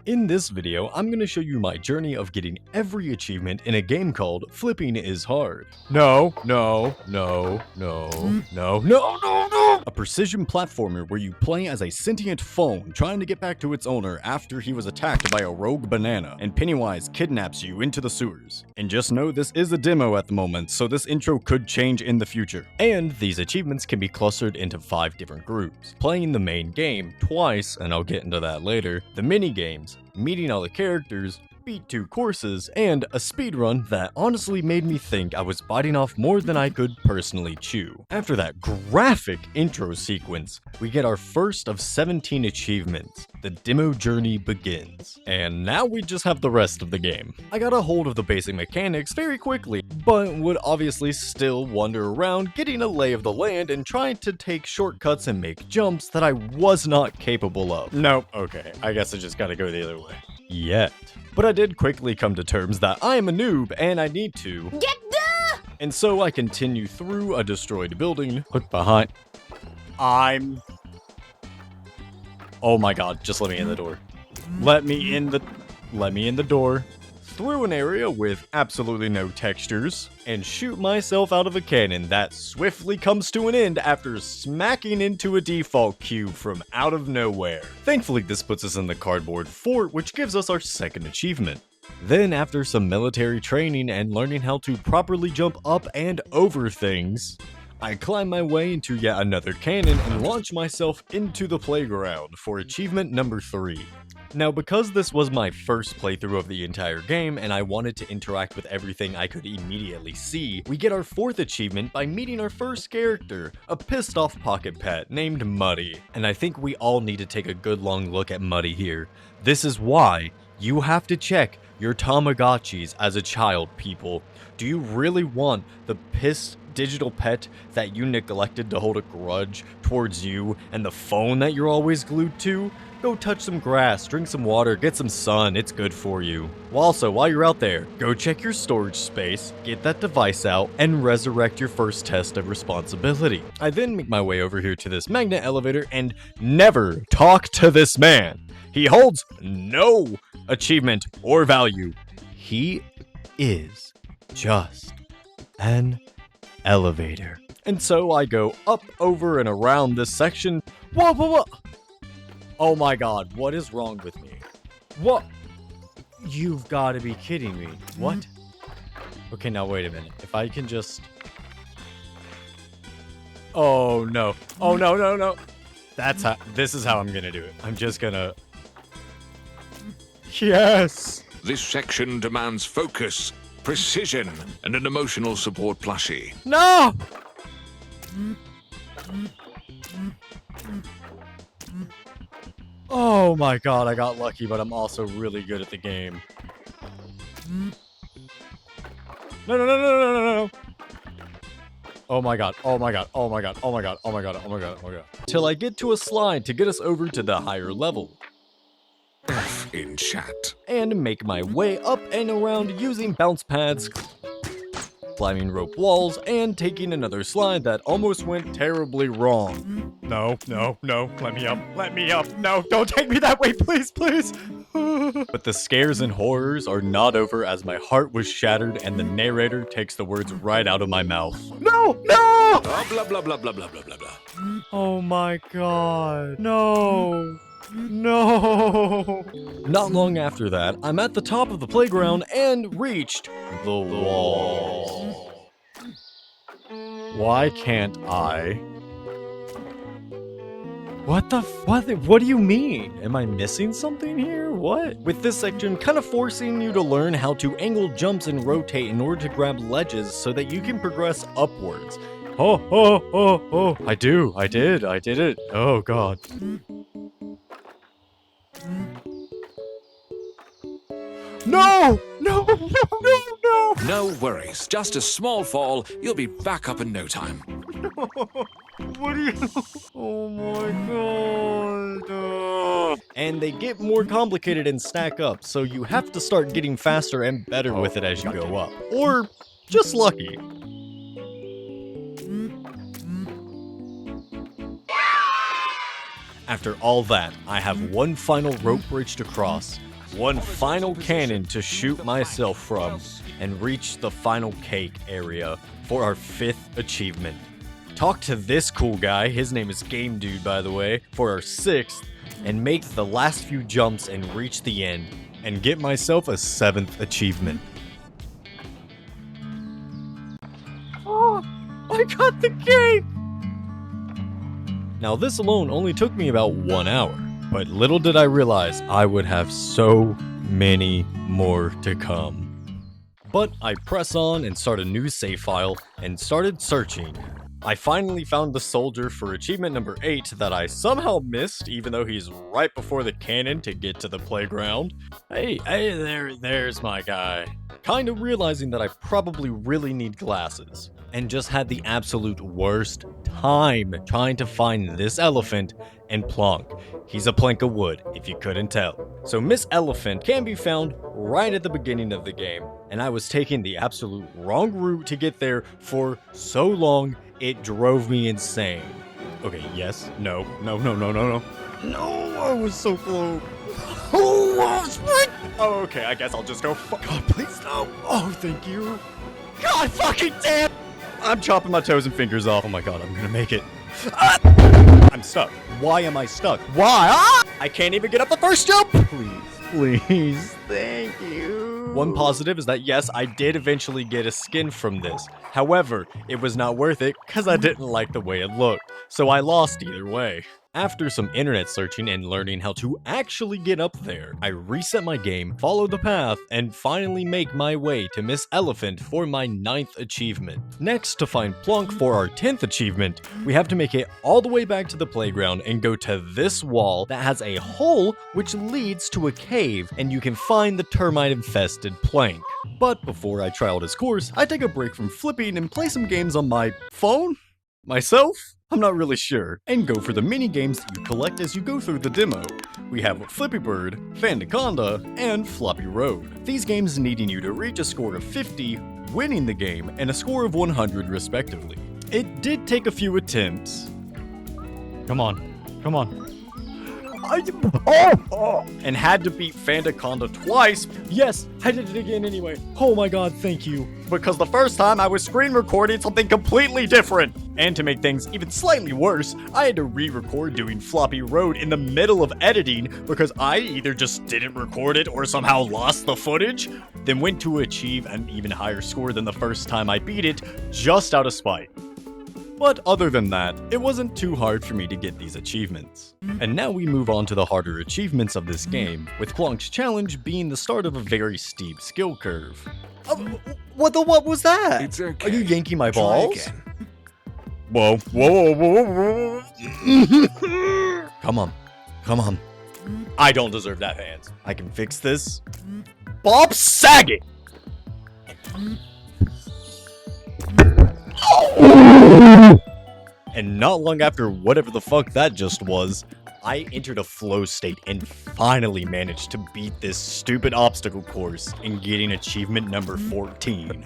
In this video, I'm going to show you my journey of getting every achievement in a game called Flipping is Hard. No. A precision platformer where you play as a sentient phone trying to get back to its owner after he was attacked by a rogue banana, and Pennywise kidnaps you into the sewers. And just know this is a demo at the moment, so this intro could change in the future. And these achievements can be clustered into 5 different groups. Playing the main game twice, and I'll get into that later, the mini games, meeting all the characters, beat 2 courses, and a speedrun that honestly made me think I was biting off more than I could personally chew. After that graphic intro sequence, we get our first of 17 achievements. The demo journey begins. And now we just have the rest of the game. I got a hold of the basic mechanics very quickly, but would obviously still wander around getting a lay of the land and trying to take shortcuts and make jumps that I was not capable of. Nope, okay, I guess I just gotta go the other way. Yet. But I did quickly come to terms that I am a noob and I need to get the. And so I continue through a destroyed building, look behind. Oh my god, just let me in the door. Let me in the door. Through an area with absolutely no textures, and shoot myself out of a cannon that swiftly comes to an end after smacking into a default cube from out of nowhere. Thankfully, this puts us in the cardboard fort, which gives us our second achievement. Then, after some military training and learning how to properly jump up and over things, I climb my way into yet another cannon and launch myself into the playground for achievement number 3. Now, because this was my first playthrough of the entire game and I wanted to interact with everything I could immediately see, we get our 4th achievement by meeting our first character, a pissed off pocket pet named Muddy. And I think we all need to take a good long look at Muddy here. This is why you have to check your Tamagotchis as a child, people. Do you really want the pissed digital pet that you neglected to hold a grudge towards you and the phone that you're always glued to? Go touch some grass, drink some water, get some sun, it's good for you. Well, also, while you're out there, go check your storage space, get that device out, and resurrect your first test of responsibility. I then make my way over here to this magnet elevator and never talk to this man. He holds no achievement or value. He is just an elevator. And so I go up, over, and around this section. Whoa. Oh my god, what is wrong with me? What? You've got to be kidding me. What? Okay, now wait a minute. If I can just... Oh no. Oh no. This is how I'm gonna do it. I'm just gonna... Yes! This section demands focus, precision, and an emotional support plushie. No! Oh my god, I got lucky, but I'm also really good at the game. No. Oh my god. Till I get to a slide to get us over to the higher level. F in chat. And make my way up and around using bounce pads, climbing rope walls, and taking another slide that almost went terribly wrong. No, let me up, no, don't take me that way, please. But the scares and horrors are not over as my heart was shattered and the narrator takes the words right out of my mouth. No! Oh, blah, blah, blah, blah, blah, blah, blah, blah. Oh my god, no. Not long after that, I'm at the top of the playground and reached the wall. Why can't I? What do you mean? Am I missing something here? What? With this section kind of forcing you to learn how to angle jumps and rotate in order to grab ledges so that you can progress upwards. Oh. I did it. Oh god. No! No worries, just a small fall, you'll be back up in no time. What are you... Oh my god. And they get more complicated and stack up, so you have to start getting faster and better with it as you go up. Or just lucky. After all that, I have one final rope bridge to cross. one final cannon to shoot myself from, and reach the final cake area for our 5th achievement. Talk to this cool guy, his name is Game Dude by the way, for our 6th, and make the last few jumps and reach the end, and get myself a 7th achievement. Oh, I got the cake! Now this alone only took me about 1 hour, but little did I realize I would have so many more to come. But I press on and start a new save file and started searching. I finally found the soldier for achievement number 8 that I somehow missed, even though he's right before the cannon to get to the playground. Hey, there's my guy. Kind of realizing that I probably really need glasses, and just had the absolute worst time trying to find this elephant and Plonk. He's a plank of wood, if you couldn't tell. So Miss Elephant can be found right at the beginning of the game, and I was taking the absolute wrong route to get there for so long, it drove me insane. Okay, yes, no, I was so close. Oh, okay, I guess I'll just go. God, please no. Oh, thank you. God fucking damn. I'm chopping my toes and fingers off. Oh my god, I'm gonna make it. I'm stuck. Why am I stuck? Why? I can't even get up the first jump. Please, thank you. One positive is that yes, I did eventually get a skin from this. However, it was not worth it because I didn't like the way it looked. So I lost either way. After some internet searching and learning how to actually get up there, I reset my game, follow the path, and finally make my way to Miss Elephant for my 9th achievement. Next, to find Plonk for our 10th achievement, we have to make it all the way back to the playground and go to this wall that has a hole which leads to a cave, and you can find the termite-infested plank. But before I try out his course, I take a break from flipping and play some games on my phone? Myself? I'm not really sure, and go for the mini games that you collect as you go through the demo. We have Flippy Bird, Fandaconda, and Floppy Road. These games needing you to reach a score of 50, winning the game, and a score of 100 respectively. It did take a few attempts. Come on. And had to beat Fandaconda twice. Yes, I did it again anyway. Oh my god, thank you. Because the first time I was screen recording something completely different. And to make things even slightly worse, I had to re-record doing Floppy Road in the middle of editing because I either just didn't record it or somehow lost the footage, then went to achieve an even higher score than the first time I beat it, just out of spite. But other than that, it wasn't too hard for me to get these achievements. And now we move on to the harder achievements of this game, with Plonk's challenge being the start of a very steep skill curve. What was that? It's okay. Are you yanking my Try balls? again. Whoa. Come on. I don't deserve that, hands. I can fix this. Bob Saget! And not long after whatever the fuck that just was, I entered a flow state and finally managed to beat this stupid obstacle course in getting achievement number 14.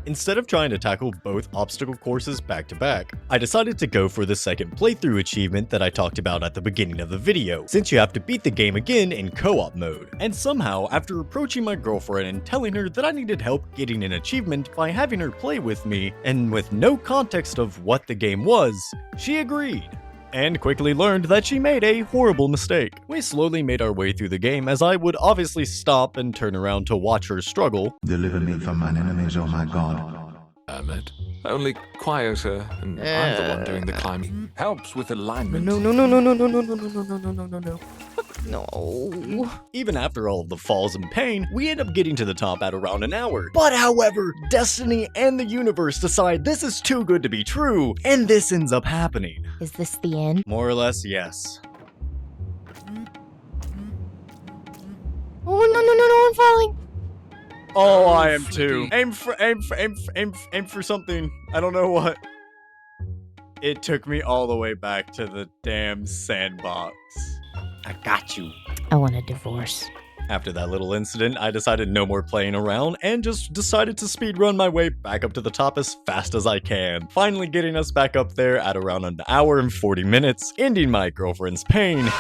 Instead of trying to tackle both obstacle courses back to back, I decided to go for the second playthrough achievement that I talked about at the beginning of the video, since you have to beat the game again in co-op mode. And somehow, after approaching my girlfriend and telling her that I needed help getting an achievement by having her play with me, and with no context of what the game was, she agreed. And quickly learned that she made a horrible mistake. We slowly made our way through the game as I would obviously stop and turn around to watch her struggle. Deliver me from mine enemies, oh my god. Hermit. Only quieter, and I'm the one doing the climbing. Helps with alignment. No. No. Even after all of the falls and pain, we end up getting to the top at around an hour. But however, Destiny and the universe decide this is too good to be true, and this ends up happening. Is this the end? More or less, yes. Oh, no, I'm falling. Oh, I am too. Aim for something. I don't know what. It took me all the way back to the damn sandbox. I got you. I want a divorce. After that little incident, I decided no more playing around and just decided to speedrun my way back up to the top as fast as I can, finally getting us back up there at around an hour and 40 minutes, ending my girlfriend's pain,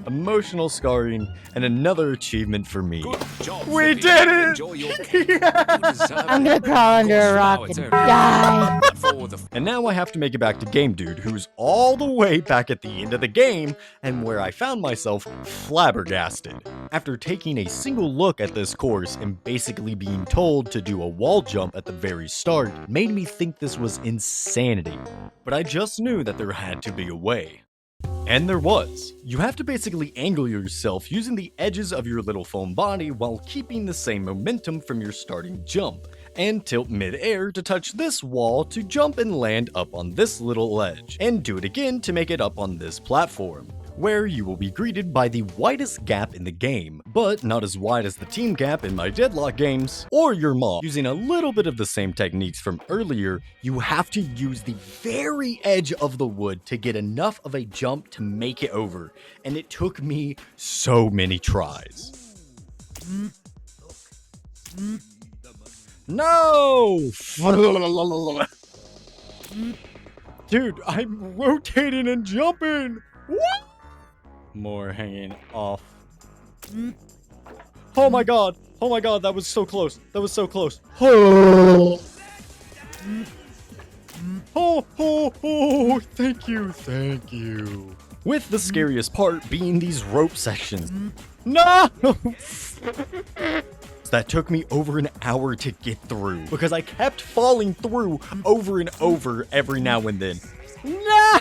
emotional scarring, and another achievement for me. Good job, We Flippy. did it! Enjoy your cake. You deserve I'm gonna it. crawl under a Of rock course, and now it's die. But for the And now I have to make it back to Game Dude, who's all the way back at the end of the game, and where I found myself flabbergasted. After taking a single look at this course and basically being told to do a wall jump at the very start, made me think this was insanity. But I just knew that there had to be a way. And there was. You have to basically angle yourself using the edges of your little foam body while keeping the same momentum from your starting jump, and tilt mid-air to touch this wall to jump and land up on this little ledge, and do it again to make it up on this platform, where you will be greeted by the widest gap in the game, but not as wide as the team gap in my Deadlock games, or your mom. Using a little bit of the same techniques from earlier, you have to use the very edge of the wood to get enough of a jump to make it over, and it took me so many tries. No! Dude, I'm rotating and jumping! What? More hanging off. Oh my god! Oh my god, that was so close. That was so close. Oh, thank you, thank you. With the scariest part being these rope sections. No! That took me over an hour to get through because I kept falling through over and over every now and then. Nah!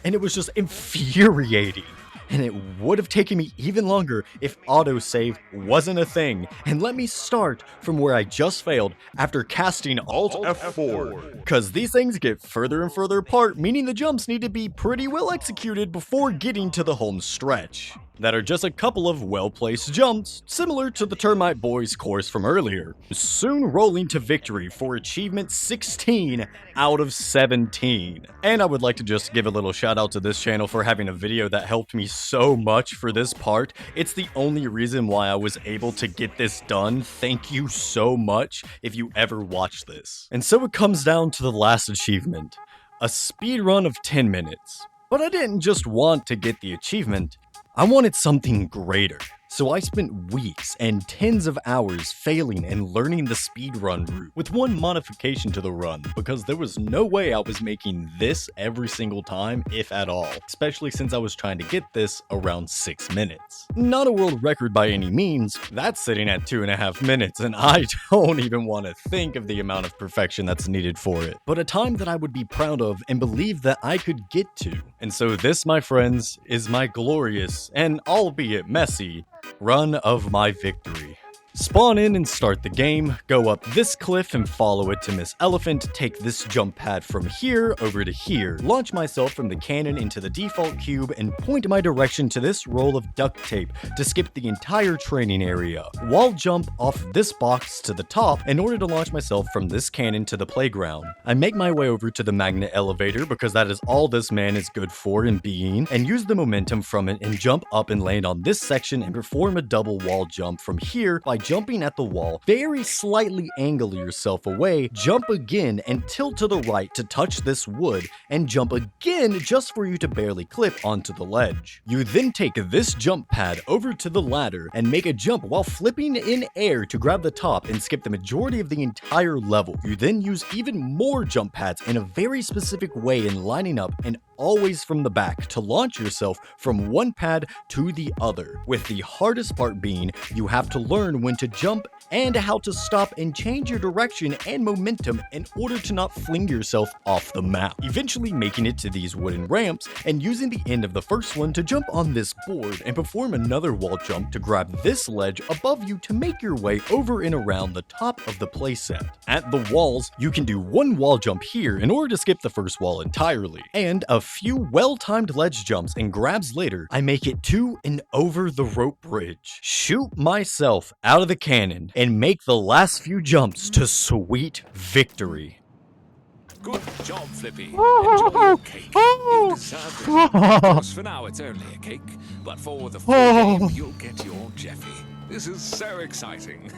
And it was just infuriating. And it would have taken me even longer if autosave wasn't a thing, and let me start from where I just failed after casting Alt F4. Cause these things get further and further apart, meaning the jumps need to be pretty well executed before getting to the home stretch. That are just a couple of well-placed jumps, similar to the Termite Boys course from earlier, soon rolling to victory for achievement 16 out of 17. And I would like to just give a little shout out to this channel for having a video that helped me so much for this part. It's the only reason why I was able to get this done. Thank you so much if you ever watch this. And so it comes down to the last achievement, a speed run of 10 minutes. But I didn't just want to get the achievement, I wanted something greater. So I spent weeks and tens of hours failing and learning the speedrun route, with one modification to the run, because there was no way I was making this every single time, if at all, especially since I was trying to get this around 6 minutes. Not a world record by any means, that's sitting at 2.5 minutes, and I don't even want to think of the amount of perfection that's needed for it, but a time that I would be proud of and believe that I could get to. And so this, my friends, is my glorious, and albeit messy, run of my victory. Spawn in and start the game, go up this cliff and follow it to Miss Elephant, take this jump pad from here over to here, launch myself from the cannon into the default cube, and point my direction to this roll of duct tape to skip the entire training area. Wall jump off this box to the top in order to launch myself from this cannon to the playground. I make my way over to the magnet elevator because that is all this man is good for in being, and use the momentum from it and jump up and land on this section and perform a double wall jump from here by jumping at the wall, very slightly angle yourself away, jump again and tilt to the right to touch this wood, and jump again just for you to barely clip onto the ledge. You then take this jump pad over to the ladder and make a jump while flipping in air to grab the top and skip the majority of the entire level. You then use even more jump pads in a very specific way in lining up and always from the back to launch yourself from one pad to the other, with the hardest part being you have to learn when to jump and how to stop and change your direction and momentum in order to not fling yourself off the map. Eventually making it to these wooden ramps and using the end of the first one to jump on this board and perform another wall jump to grab this ledge above you to make your way over and around the top of the playset. At the walls, you can do one wall jump here in order to skip the first wall entirely, and a few well-timed ledge jumps and grabs later, I make it to and over the rope bridge, shoot myself out of the cannon, and make the last few jumps to sweet victory. Good job, Flippy. Enjoy your cake. You deserve it. Of course, for now it's only a cake, but for the full game, you'll get your Jeffy. This is so exciting.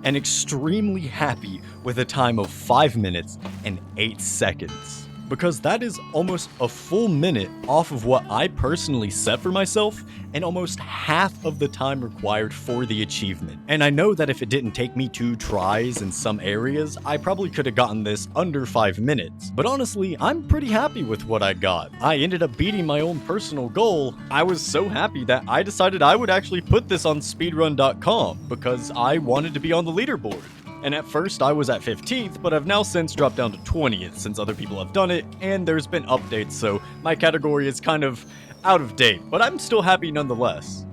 And extremely happy with a time of 5 minutes and 8 seconds. because that is almost a full minute off of what I personally set for myself and almost half of the time required for the achievement. And I know that if it didn't take me 2 tries in some areas, I probably could have gotten this under 5 minutes. But honestly, I'm pretty happy with what I got. I ended up beating my own personal goal. I was so happy that I decided I would actually put this on speedrun.com because I wanted to be on the leaderboard. And at first I was at 15th, but I've now since dropped down to 20th since other people have done it, and there's been updates, so my category is kind of out of date, but I'm still happy nonetheless.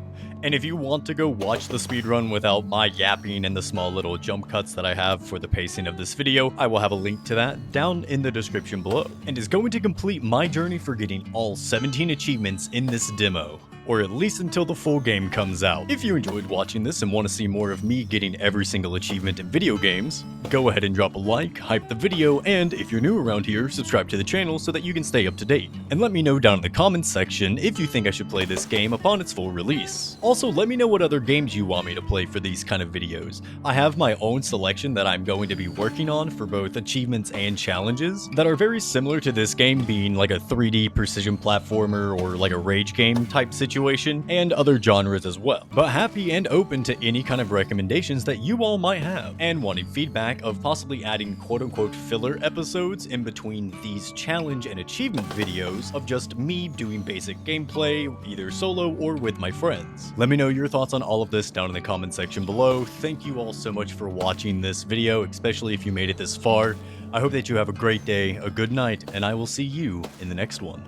And if you want to go watch the speedrun without my yapping and the small little jump cuts that I have for the pacing of this video, I will have a link to that down in the description below, and is going to complete my journey for getting all 17 achievements in this demo. Or at least until the full game comes out. If you enjoyed watching this and want to see more of me getting every single achievement in video games, go ahead and drop a like, hype the video, and if you're new around here, subscribe to the channel so that you can stay up to date. And let me know down in the comments section if you think I should play this game upon its full release. Also, let me know what other games you want me to play for these kind of videos. I have my own selection that I'm going to be working on for both achievements and challenges that are very similar to this game being like a 3D precision platformer or like a rage game type situation, and other genres as well. But happy and open to any kind of recommendations that you all might have, and wanting feedback of possibly adding quote-unquote filler episodes in between these challenge and achievement videos of just me doing basic gameplay, either solo or with my friends. Let me know your thoughts on all of this down in the comment section below. Thank you all so much for watching this video, especially if you made it this far. I hope that you have a great day, a good night, and I will see you in the next one.